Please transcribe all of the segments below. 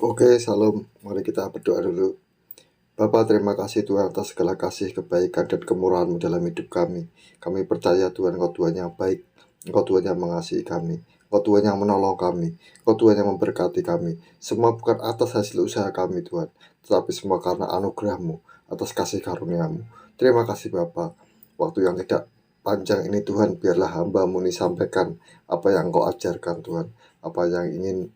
Oke, salam. Mari kita berdoa dulu. Bapa, terima kasih Tuhan atas segala kasih, kebaikan, dan kemurahan-Mu dalam hidup kami. Kami percaya Tuhan, Engkau Tuhan yang baik, Engkau Tuhan yang mengasihi kami, Engkau Tuhan yang menolong kami, Engkau Tuhan yang memberkati kami. Semua bukan atas hasil usaha kami Tuhan, tetapi semua karena anugerah-Mu, atas kasih karunia-Mu. Terima kasih Bapa. Waktu yang tidak panjang ini Tuhan, biarlah hamba-Mu ini sampaikan apa yang Engkau ajarkan Tuhan, apa yang ingin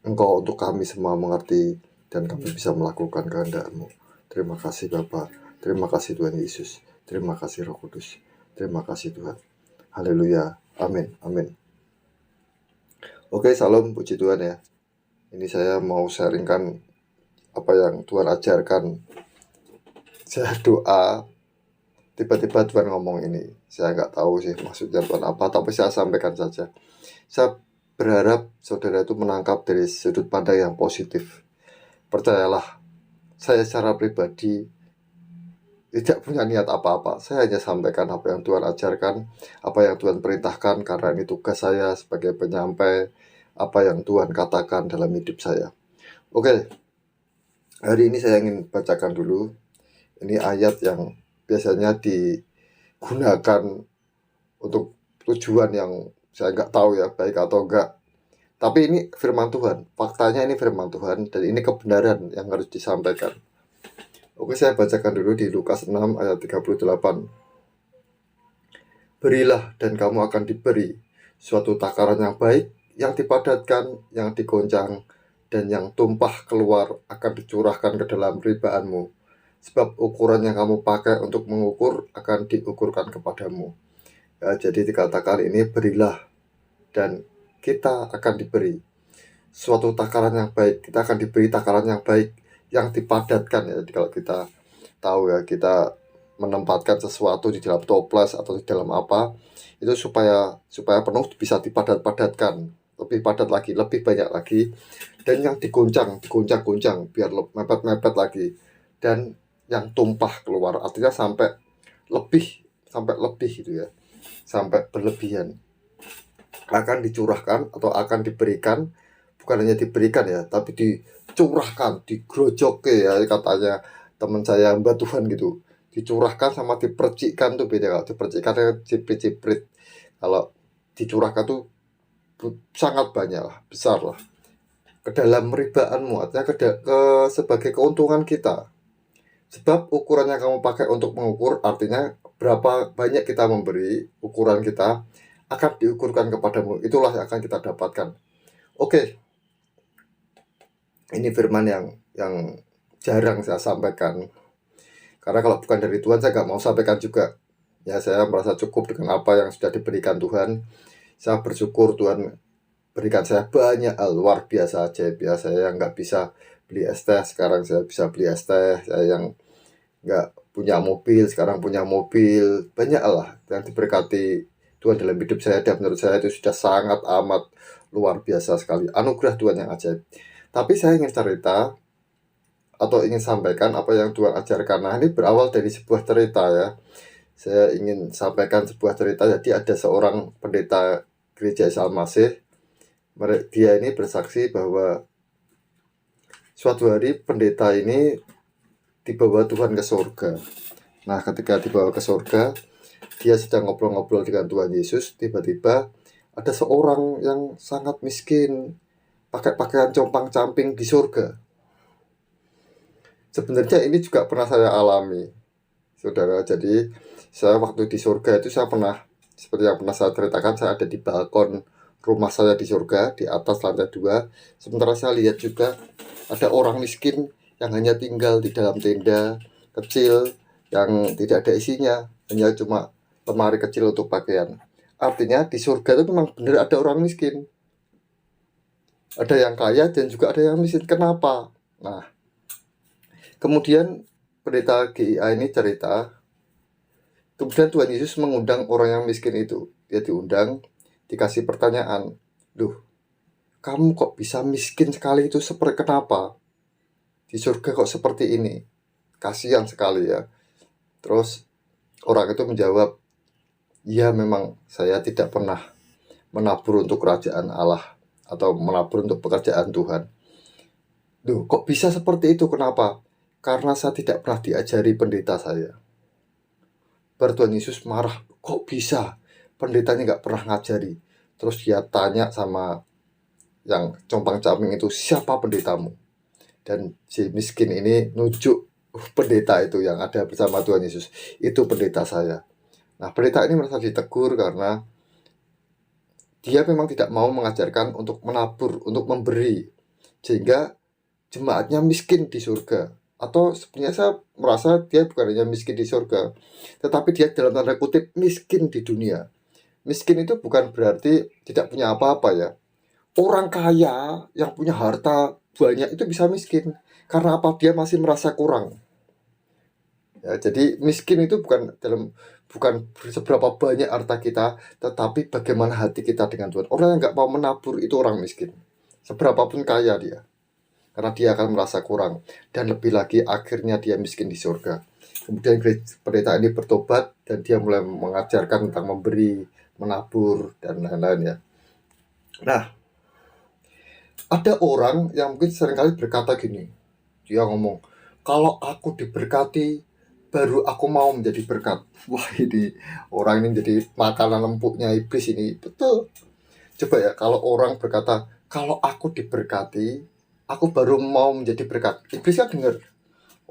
Engkau untuk kami semua mengerti dan kami bisa melakukan kehendak-Mu. Terima kasih Bapa, terima kasih Tuhan Yesus, terima kasih Roh Kudus, terima kasih Tuhan. Haleluya, amin, amin. Oke, salam, puji Tuhan ya. Ini saya mau sharingkan apa yang Tuhan ajarkan. Saya doa, tiba-tiba Tuhan ngomong ini. Saya nggak tahu sih maksudnya Tuhan apa, tapi saya sampaikan saja. Saya berharap saudara itu menangkap dari sudut pandang yang positif. Percayalah, saya secara pribadi tidak punya niat apa-apa. Saya hanya sampaikan apa yang Tuhan ajarkan, apa yang Tuhan perintahkan, karena ini tugas saya sebagai penyampai apa yang Tuhan katakan dalam hidup saya. Oke, hari ini saya ingin bacakan dulu. Ini ayat yang biasanya digunakan untuk tujuan yang saya nggak tahu ya, baik atau enggak. Tapi ini firman Tuhan, faktanya ini firman Tuhan, dan ini kebenaran yang harus disampaikan. Oke, saya bacakan dulu di Lukas 6 ayat 38. Berilah dan kamu akan diberi suatu takaran yang baik, yang dipadatkan, yang digoncang, dan yang tumpah keluar akan dicurahkan ke dalam ribaanmu. Sebab ukuran yang kamu pakai untuk mengukur akan diukurkan kepadamu. Ya, jadi dikatakan ini berilah dan kita akan diberi suatu takaran yang baik. Kita akan diberi takaran yang baik, yang dipadatkan ya. Jadi kalau kita tahu ya, kita menempatkan sesuatu di dalam toples atau di dalam apa, itu supaya penuh bisa dipadat-padatkan, lebih padat lagi, lebih banyak lagi, dan yang digoncang biar mepet-mepet lagi, dan yang tumpah keluar, artinya sampai lebih gitu ya, sampai berlebihan, akan dicurahkan atau akan diberikan. Bukan hanya diberikan ya, tapi dicurahkan, digrojoke ya, katanya teman saya Mbak Tuhan gitu. Dicurahkan sama dipercikkan tuh beda. Kalau dipercikkan ciprit-ciprit, kalau dicurahkan tuh sangat banyak lah, besar lah, ke dalam ribaanmu, artinya sebagai keuntungan kita. Sebab ukuran yang kamu pakai untuk mengukur, artinya berapa banyak kita memberi, ukuran kita akan diukurkan kepadamu. Itulah yang akan kita dapatkan. Oke, ini firman yang jarang saya sampaikan, karena kalau bukan dari Tuhan saya nggak mau sampaikan juga. Ya, saya merasa cukup dengan apa yang sudah diberikan Tuhan. Saya bersyukur Tuhan berikan saya banyak hal luar biasa aja. Biasa saya nggak bisa beli es teh, sekarang saya bisa beli es teh. Saya yang nggak punya mobil, sekarang punya mobil. Banyak lah yang diberkati Tuhan dalam hidup saya, dan menurut saya itu sudah sangat amat luar biasa sekali. Anugerah Tuhan yang ajaib. Tapi saya ingin cerita atau ingin sampaikan apa yang Tuhan ajarkan. Nah, ini berawal dari sebuah cerita ya. Saya ingin sampaikan sebuah cerita. Jadi ada seorang pendeta gereja Isa Al-Masih. Dia ini bersaksi bahwa suatu hari pendeta ini dibawa Tuhan ke surga. Nah, ketika dibawa ke surga, dia sedang ngobrol-ngobrol dengan Tuhan Yesus. Tiba-tiba ada seorang yang sangat miskin, pakai pakaian compang-camping di surga. Sebenarnya ini juga pernah saya alami, saudara. Jadi saya waktu di surga itu saya pernah, seperti yang pernah saya ceritakan, saya ada di balkon rumah saya di surga, di atas lantai 2. Sementara saya lihat juga ada orang miskin yang hanya tinggal di dalam tenda kecil yang tidak ada isinya, hanya cuma lemari kecil untuk pakaian. Artinya di surga itu memang benar ada orang miskin. Ada yang kaya dan juga ada yang miskin. Kenapa? Nah, kemudian pendeta GIA ini cerita, kemudian Tuhan Yesus mengundang orang yang miskin itu. Dia diundang, dikasih pertanyaan, "Duh, kamu kok bisa miskin sekali itu, seperti kenapa? Di surga kok seperti ini?" Kasihan sekali ya. Terus orang itu menjawab, "Ya, memang saya tidak pernah menabur untuk kerajaan Allah atau menabur untuk pekerjaan Tuhan. Loh, kok bisa seperti itu? Kenapa? Karena saya tidak pernah diajari pendeta saya. Baru Tuhan Yesus marah, kok bisa? Pendetanya nggak pernah ngajari. Terus dia tanya sama yang compang-camping itu, siapa pendetamu? Dan si miskin ini nunjuk pendeta itu yang ada bersama Tuhan Yesus. Itu pendeta saya. Nah, pendeta ini merasa ditegur karena dia memang tidak mau mengajarkan untuk menabur, untuk memberi. Sehingga jemaatnya miskin di surga. Atau sebenarnya saya merasa dia bukan hanya miskin di surga, tetapi dia dalam tanda kutip miskin di dunia. Miskin itu bukan berarti tidak punya apa-apa ya. Orang kaya yang punya harta banyak itu bisa miskin. Karena apa? Dia masih merasa kurang. Ya, jadi miskin itu bukan seberapa banyak harta kita, tetapi bagaimana hati kita dengan Tuhan. Orang yang nggak mau menabur itu orang miskin. Seberapapun kaya dia. Karena dia akan merasa kurang. Dan lebih lagi akhirnya dia miskin di surga. Kemudian pendeta ini bertobat dan dia mulai mengajarkan tentang memberi, menabur, dan lain-lain ya. Nah, ada orang yang mungkin seringkali berkata gini. Dia ngomong, kalau aku diberkati, baru aku mau menjadi berkat. Wah, ini orang ini jadi makanan empuknya iblis ini. Betul. Coba ya, kalau orang berkata, kalau aku diberkati, aku baru mau menjadi berkat. Iblis kan dengar,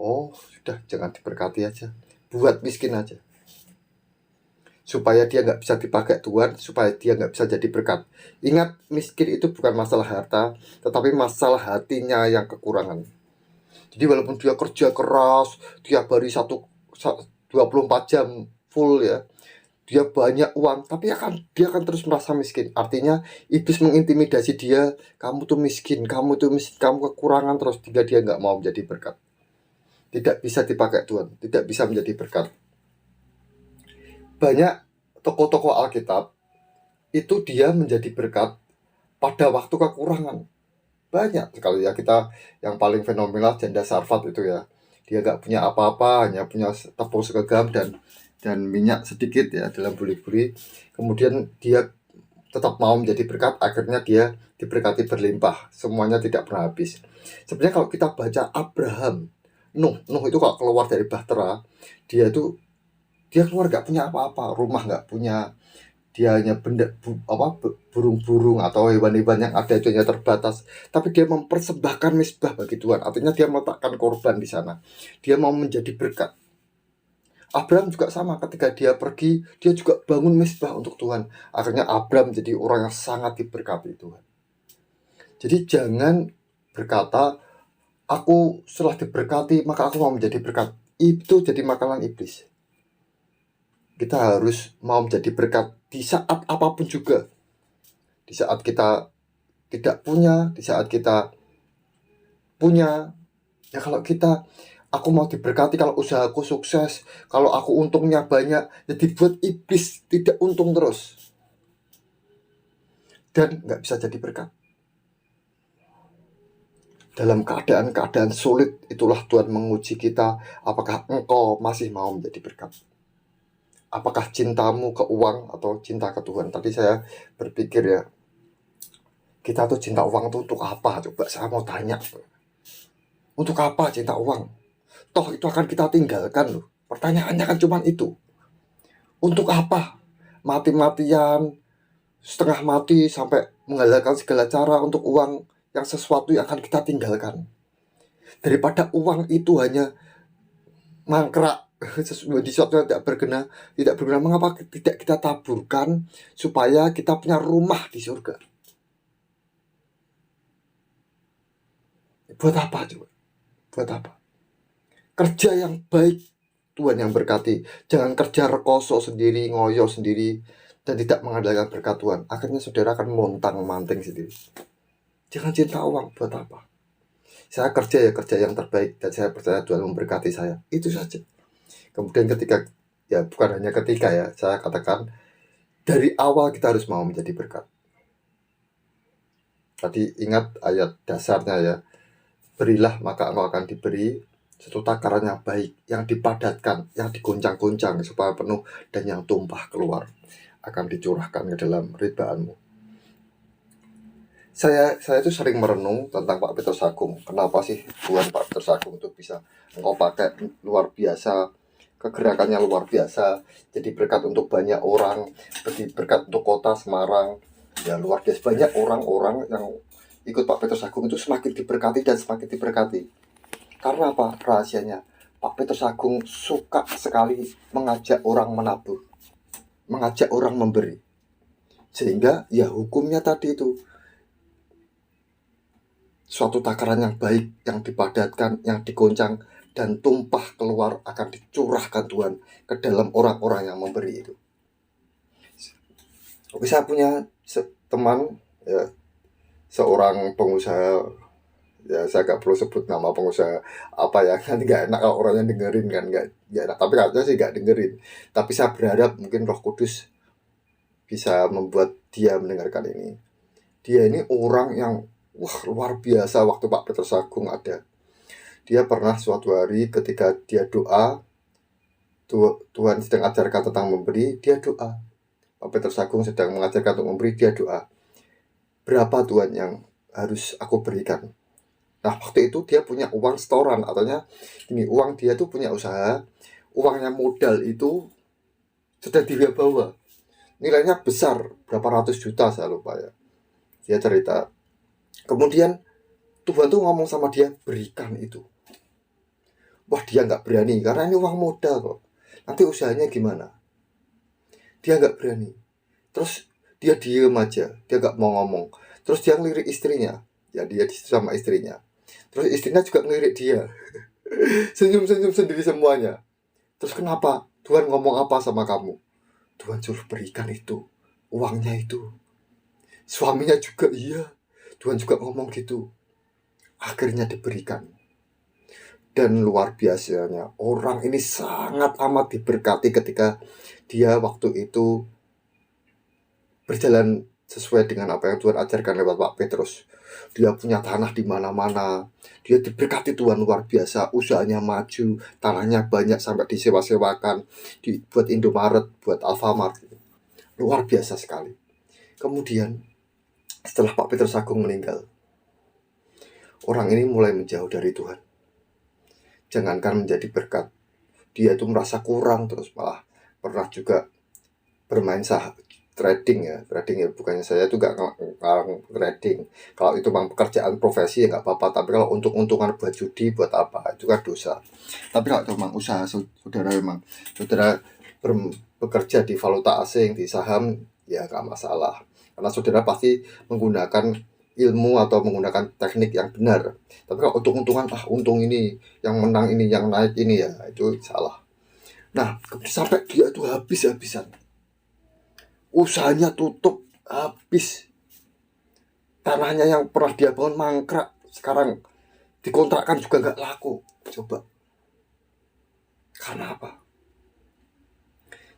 oh sudah, jangan diberkati aja, buat miskin aja, supaya dia nggak bisa dipakai Tuhan, supaya dia nggak bisa jadi berkat. Ingat, miskin itu bukan masalah harta, tetapi masalah hatinya yang kekurangan. Jadi walaupun dia kerja keras tiap hari 24 jam full ya, dia banyak uang, tapi dia akan terus merasa miskin. Artinya iblis mengintimidasi dia, kamu tuh miskin, kamu kekurangan terus, hingga dia nggak mau menjadi berkat. Tidak bisa dipakai Tuhan, tidak bisa menjadi berkat. Banyak tokoh-tokoh Alkitab itu dia menjadi berkat pada waktu kekurangan. Banyak sekali ya, kita yang paling fenomenal janda Sarfat itu ya. Dia nggak punya apa-apa, hanya punya tepung segenggam dan minyak sedikit ya dalam buli-buli. Kemudian dia tetap mau menjadi berkat, akhirnya dia diberkati berlimpah, semuanya tidak pernah habis. Sebenarnya kalau kita baca Abraham, Nuh itu kalau keluar dari bahtera, dia keluar nggak punya apa-apa, rumah nggak punya, dia hanya burung-burung atau hewan-hewan yang ada itu hanya terbatas, tapi dia mempersembahkan misbah bagi Tuhan. Artinya dia meletakkan korban di sana, dia mau menjadi berkat. Abraham juga sama, ketika dia pergi, dia juga bangun misbah untuk Tuhan. Akhirnya Abraham jadi orang yang sangat diberkati Tuhan. Jadi jangan berkata, aku setelah diberkati maka aku mau menjadi berkat. Itu jadi makanan iblis. Kita harus mau menjadi berkat di saat apapun juga. Di saat kita tidak punya, di saat kita punya. Ya kalau aku mau diberkati kalau usahaku sukses, kalau aku untungnya banyak, jadi buat iblis tidak untung terus. Dan nggak bisa jadi berkat. Dalam keadaan-keadaan sulit, itulah Tuhan menguji kita, apakah engkau masih mau menjadi berkat. Apakah cintamu ke uang atau cinta ke Tuhan? Tadi saya berpikir ya, kita tuh cinta uang tuh untuk apa? Coba saya mau tanya. Untuk apa cinta uang? Toh itu akan kita tinggalkan loh. Pertanyaannya kan cuma itu. Untuk apa? Mati-matian, setengah mati sampai menghalalkan segala cara untuk uang yang sesuatu yang akan kita tinggalkan. Daripada uang itu hanya mangkrak di sesuatu yang tidak berguna, mengapa tidak kita taburkan supaya kita punya rumah di surga? Buat apa coba? Buat apa? Kerja yang baik, Tuhan yang berkati. Jangan kerja rekoso sendiri, ngoyo sendiri, dan tidak mengandalkan berkat Tuhan. Akhirnya saudara akan montang-manting sendiri. Jangan cinta uang, buat apa? Saya kerja yang terbaik, dan saya percaya Tuhan memberkati saya. Itu saja. Kemudian bukan hanya ketika ya, saya katakan dari awal kita harus mau menjadi berkat. Tadi ingat ayat dasarnya ya, berilah maka engkau akan diberi, satu takaran yang baik, yang dipadatkan, yang digoncang-goncang supaya penuh, dan yang tumpah keluar akan dicurahkan ke dalam ribaanmu. Saya tuh sering merenung tentang Pak Petrus Agung. Kenapa sih Tuhan Pak Petrus Agung itu bisa engkau pakai luar biasa, kegerakannya luar biasa, jadi berkat untuk banyak orang, jadi berkat untuk kota Semarang. Ya luar biasa, banyak orang-orang yang ikut Pak Petrus Agung itu semakin diberkati dan semakin diberkati. Karena apa? Rahasianya, Pak Petrus Agung suka sekali mengajak orang menabur, mengajak orang memberi. Sehingga ya hukumnya tadi itu, suatu takaran yang baik, yang dipadatkan, yang digoncang, dan tumpah keluar akan dicurahkan Tuhan ke dalam orang-orang yang memberi itu. Oke, saya punya teman, ya, seorang pengusaha, ya saya gak perlu sebut nama pengusaha apa ya, nanti gak enak kalau orangnya dengerin kan, gak enak, tapi katanya sih gak dengerin. Tapi saya berharap mungkin Roh Kudus bisa membuat dia mendengarkan ini. Dia ini orang yang wah luar biasa. Waktu Pak Petrus Agung ada, dia pernah suatu hari ketika dia doa, Tuhan sedang ajarkan tentang memberi, dia doa. Pak Petrus Agung sedang mengajarkan untuk memberi, dia doa, berapa Tuhan yang harus aku berikan. Nah waktu itu dia punya uang setoran, artinya ini uang dia tuh punya usaha, uangnya modal itu sudah dia bawa, nilainya besar, berapa ratus juta saya lupa ya. Dia cerita, kemudian Tuhan tuh ngomong sama dia, berikan itu. Wah dia nggak berani, karena ini uang modal kok, nanti usahanya gimana. Dia nggak berani. Terus dia diem aja, dia nggak mau ngomong. Terus dia ngelirik istrinya, ya dia sama istrinya. Terus istrinya juga ngelirik dia, senyum-senyum sendiri semuanya. Terus kenapa? Tuhan ngomong apa sama kamu? Tuhan suruh berikan itu, uangnya itu. Suaminya juga iya, Tuhan juga ngomong gitu. Akhirnya diberikan. Dan luar biasanya, orang ini sangat amat diberkati ketika dia waktu itu berjalan sesuai dengan apa yang Tuhan ajarkan lewat Pak Petrus. Dia punya tanah di mana-mana, dia diberkati Tuhan luar biasa, usahanya maju, tanahnya banyak sampai disewa-sewakan, buat Indomaret, buat Alfamart, luar biasa sekali. Kemudian setelah Pak Petrus Agung meninggal, orang ini mulai menjauh dari Tuhan. Jangankan menjadi berkat, dia itu merasa kurang, terus malah pernah juga bermain trading ya, bukannya saya itu gak ngelarang trading. Kalau itu memang pekerjaan profesi ya gak apa-apa, tapi kalau untung-untungan buat judi, buat apa, itu kan dosa. Tapi kalau itu memang usaha saudara, memang saudara bekerja di valuta asing, di saham, ya gak masalah, karena saudara pasti menggunakan ilmu atau menggunakan teknik yang benar. Tapi kalau untung-untungan, untung ini, yang menang ini, yang naik ini, ya itu salah. Nah sampai dia itu habis-habisan, usahanya tutup habis, tanahnya yang pernah dia bangun mangkrak, sekarang dikontrakkan juga gak laku. Coba, karena apa?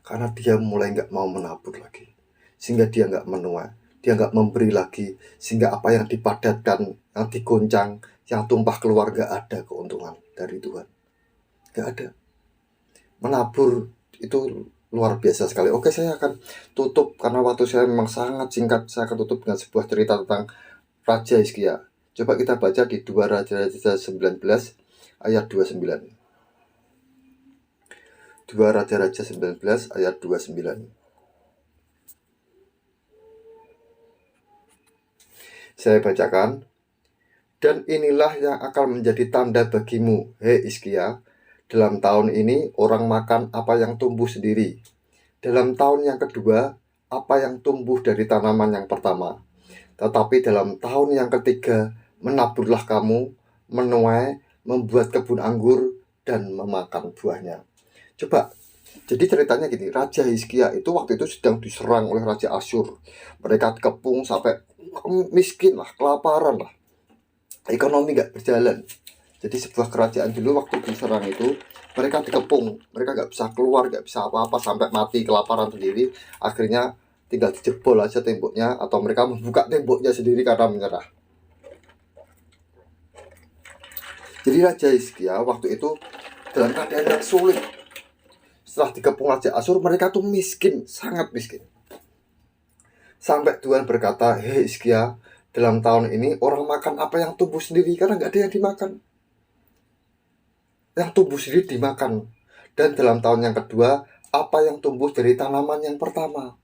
Karena dia mulai gak mau menabur lagi, sehingga dia gak menuai, dia gak memberi lagi, sehingga apa yang dipadatkan, yang digoncang, yang tumpah keluar, gak ada keuntungan dari Tuhan, gak ada. Menabur itu luar biasa sekali. Oke, saya akan tutup karena waktu saya memang sangat singkat. Saya akan tutup dengan sebuah cerita tentang Raja Hizkia. Coba kita baca di 2 Raja-Raja 19 ayat 29. 2 Raja-Raja 19 ayat 29. Saya bacakan. Dan inilah yang akan menjadi tanda bagimu, hei Hizkia. Dalam tahun ini orang makan apa yang tumbuh sendiri. Dalam tahun yang kedua, apa yang tumbuh dari tanaman yang pertama. Tetapi dalam tahun yang ketiga, menaburlah kamu, menuai, membuat kebun anggur, dan memakan buahnya. Coba, jadi ceritanya gini, Raja Hizkia itu waktu itu sedang diserang oleh Raja Asyur. Mereka dikepung sampai miskin lah, kelaparan lah, ekonomi gak berjalan. Jadi sebuah kerajaan dulu waktu diserang itu, mereka dikepung, mereka gak bisa keluar, gak bisa apa-apa, sampai mati kelaparan sendiri. Akhirnya tinggal dijebol aja temboknya, atau mereka membuka temboknya sendiri karena menyerah. Jadi Raja Hizkia waktu itu dalam keadaan yang sulit. Setelah dikepung Raja Asyur, mereka tuh miskin, sangat miskin. Sampai Tuhan berkata, hei Hizkia, dalam tahun ini orang makan apa yang tumbuh sendiri, karena nggak ada yang dimakan. Yang tumbuh sendiri dimakan. Dan dalam tahun yang kedua, apa yang tumbuh dari tanaman yang pertama.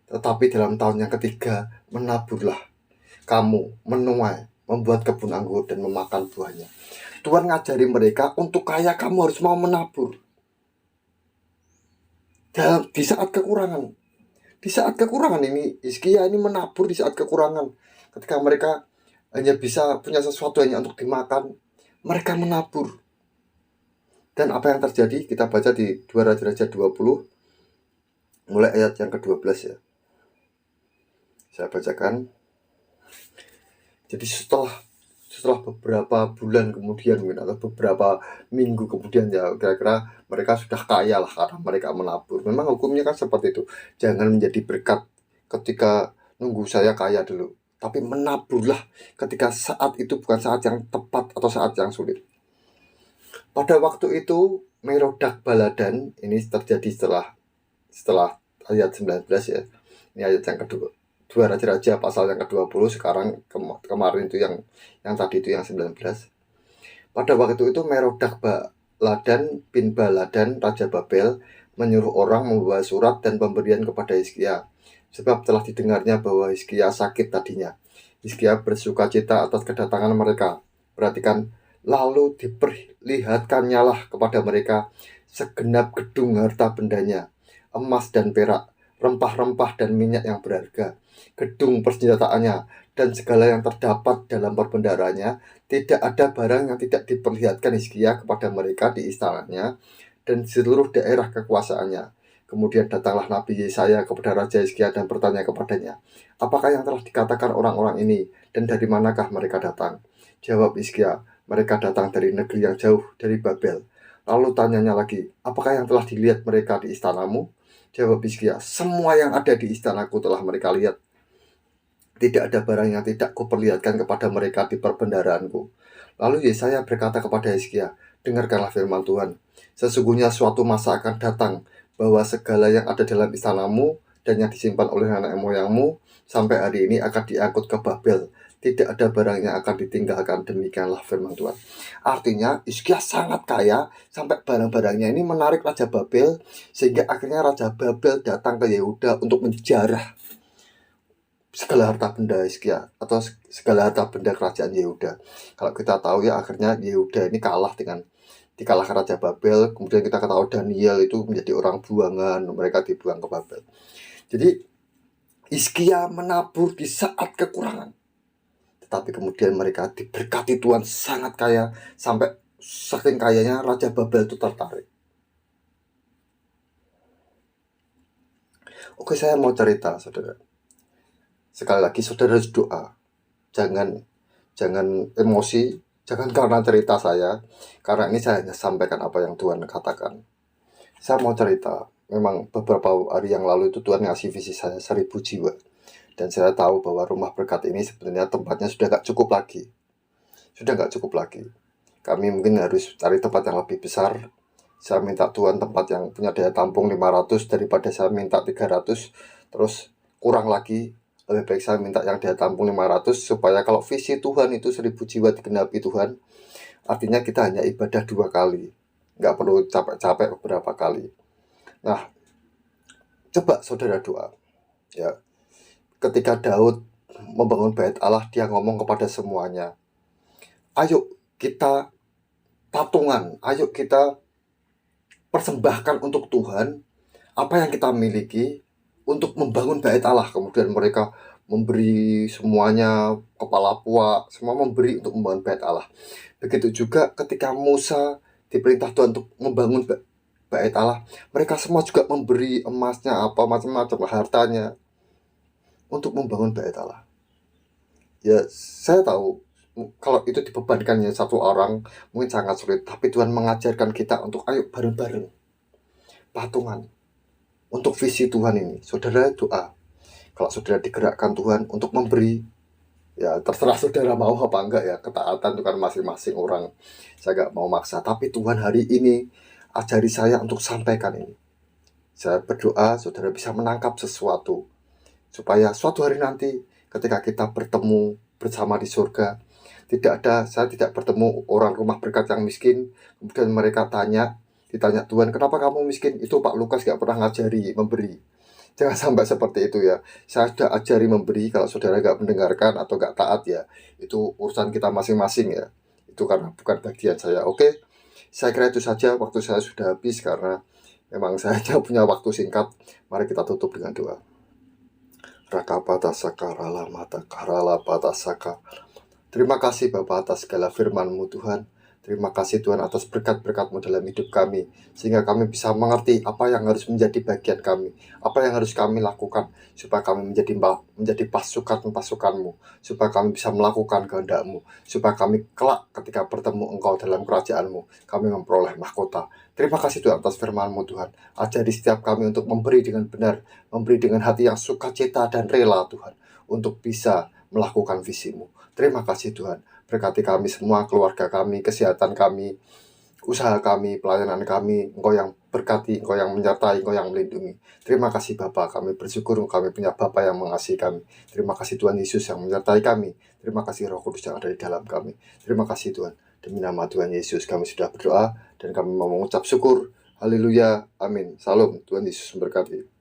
Tetapi dalam tahun yang ketiga, menaburlah kamu, menuai, membuat kebun anggur dan memakan buahnya. Tuhan ngajari mereka, untuk kaya kamu harus mau menabur. Dan di saat kekurangan. Di saat kekurangan ini, Hizkia ini menabur di saat kekurangan. Ketika mereka hanya bisa punya sesuatu hanya untuk dimakan, mereka menabur. Dan apa yang terjadi? Kita baca di 2 Raja-Raja 20, mulai ayat yang ke-12 ya. Saya bacakan. Jadi setelah beberapa bulan kemudian mungkin, atau beberapa minggu kemudian ya, kira-kira mereka sudah kaya lah karena mereka menabur. Memang hukumnya kan seperti itu. Jangan menjadi berkat ketika nunggu saya kaya dulu, tapi menaburlah ketika saat itu bukan saat yang tepat atau saat yang sulit. Pada waktu itu Merodak Baladan, ini terjadi setelah ayat 19 ya. Ini ayat yang kedua. 2 Raja-Raja pasal yang ke-20, sekarang kemarin itu yang tadi itu yang 19. Pada waktu itu Merodak Baladan bin Baladan Raja Babel menyuruh orang membawa surat dan pemberian kepada Hizkia, sebab telah didengarnya bahwa Hizkia sakit tadinya. Hizkia bersukacita atas kedatangan mereka. Perhatikan, lalu diperlihatkannya lah kepada mereka segenap gedung harta bendanya, emas dan perak, rempah-rempah dan minyak yang berharga, gedung persenjataannya, dan segala yang terdapat dalam perbendaharaannya. Tidak ada barang yang tidak diperlihatkan Hizkia kepada mereka di istananya dan seluruh daerah kekuasaannya. Kemudian datanglah Nabi Yesaya kepada Raja Hizkia dan bertanya kepadanya, apakah yang telah dikatakan orang-orang ini, dan dari manakah mereka datang? Jawab Hizkia, mereka datang dari negeri yang jauh, dari Babel. Lalu tanyanya lagi, apakah yang telah dilihat mereka di istanamu? Jawab Hizkia, semua yang ada di istanaku telah mereka lihat. Tidak ada barang yang tidak kuperlihatkan kepada mereka di perbendaharaanku. Lalu Yesaya berkata kepada Hizkia, dengarkanlah firman Tuhan. Sesungguhnya suatu masa akan datang, bahwa segala yang ada dalam istanamu dan yang disimpan oleh nenek moyangmu sampai hari ini akan diangkut ke Babel. Tidak ada barang yang akan ditinggalkan. Demikianlah firman Tuhan. Artinya Hizkia sangat kaya sampai barang-barangnya ini menarik Raja Babel, sehingga akhirnya Raja Babel datang ke Yehuda untuk menjarah segala harta benda Hizkia atau segala harta benda kerajaan Yehuda. Kalau kita tahu ya, akhirnya Yehuda ini dikalahkan Raja Babel. Kemudian kita ketahui Daniel itu menjadi orang buangan, mereka dibuang ke Babel. Jadi Hizkia menabur di saat kekurangan, tetapi kemudian mereka diberkati Tuhan sangat kaya, sampai saking kayanya Raja Babel itu tertarik. Oke, saya mau cerita, saudara. Sekali lagi, saudara harus doa. Jangan emosi, jangan karena cerita saya, karena ini saya hanya sampaikan apa yang Tuhan katakan. Saya mau cerita, memang beberapa hari yang lalu itu Tuhan ngasih visi saya 1000 jiwa. Dan saya tahu bahwa rumah berkat ini sebenarnya tempatnya sudah gak cukup lagi. Kami mungkin harus cari tempat yang lebih besar. Saya minta Tuhan tempat yang punya daya tampung 500 daripada saya minta 300. Terus kurang lagi, lebih baik saya minta yang daya tampung 500, supaya kalau visi Tuhan itu 1000 jiwa digenapi Tuhan, artinya kita hanya ibadah 2 kali, nggak perlu capek-capek beberapa kali. Nah, coba saudara doa ya. Ketika Daud membangun bait Allah, dia ngomong kepada semuanya, ayo kita patungan, ayo kita persembahkan untuk Tuhan apa yang kita miliki untuk membangun bait Allah. Kemudian mereka memberi semuanya, kepala puak, semua memberi untuk membangun bait Allah. Begitu juga ketika Musa diperintah Tuhan untuk membangun bait Allah, mereka semua juga memberi emasnya, apa macam-macam hartanya untuk membangun bait Allah. Ya, saya tahu kalau itu dibebankannya satu orang mungkin sangat sulit, tapi Tuhan mengajarkan kita untuk ayo bareng-bareng patungan untuk visi Tuhan ini. Saudara doa, kalau saudara digerakkan Tuhan untuk memberi, ya terserah saudara mau apa enggak ya, ketaatan itu kan masing-masing orang, saya gak mau maksa. Tapi Tuhan hari ini ajari saya untuk sampaikan ini. Saya berdoa saudara bisa menangkap sesuatu, supaya suatu hari nanti ketika kita bertemu bersama di surga. Saya tidak bertemu orang rumah berkat yang miskin, kemudian mereka ditanya Tuhan, kenapa kamu miskin? Itu Pak Lukas gak pernah ngajari memberi. Jangan sampai seperti itu ya. Saya sudah ajari memberi, kalau saudara gak mendengarkan atau gak taat ya, itu urusan kita masing-masing ya. Itu karena bukan bagian saya. Oke, saya kira itu saja, waktu saya sudah habis karena memang saya hanya punya waktu singkat. Mari kita tutup dengan doa. Rakapata sakarala mata karala pata saka. Terima kasih Bapa atas segala firman-Mu Tuhan. Terima kasih Tuhan atas berkat-berkat-Mu dalam hidup kami, sehingga kami bisa mengerti apa yang harus menjadi bagian kami, apa yang harus kami lakukan, supaya kami menjadi pasukan-pasukan-Mu, supaya kami bisa melakukan kehendak-Mu, supaya kami kelak ketika bertemu Engkau dalam kerajaan-Mu, kami memperoleh mahkota. Terima kasih Tuhan atas firman-Mu Tuhan. Ajari setiap kami untuk memberi dengan benar, memberi dengan hati yang sukacita dan rela Tuhan, untuk bisa melakukan visi-Mu. Terima kasih Tuhan, berkati kami semua, keluarga kami, kesehatan kami, usaha kami, pelayanan kami. Engkau yang berkati, Engkau yang menyertai, Engkau yang melindungi. Terima kasih Bapa, kami bersyukur kami punya Bapa yang mengasihi kami. Terima kasih Tuhan Yesus yang menyertai kami. Terima kasih Roh Kudus yang ada di dalam kami. Terima kasih Tuhan, demi nama Tuhan Yesus kami sudah berdoa dan kami mau mengucap syukur. Haleluya, amin. Salam, Tuhan Yesus memberkati.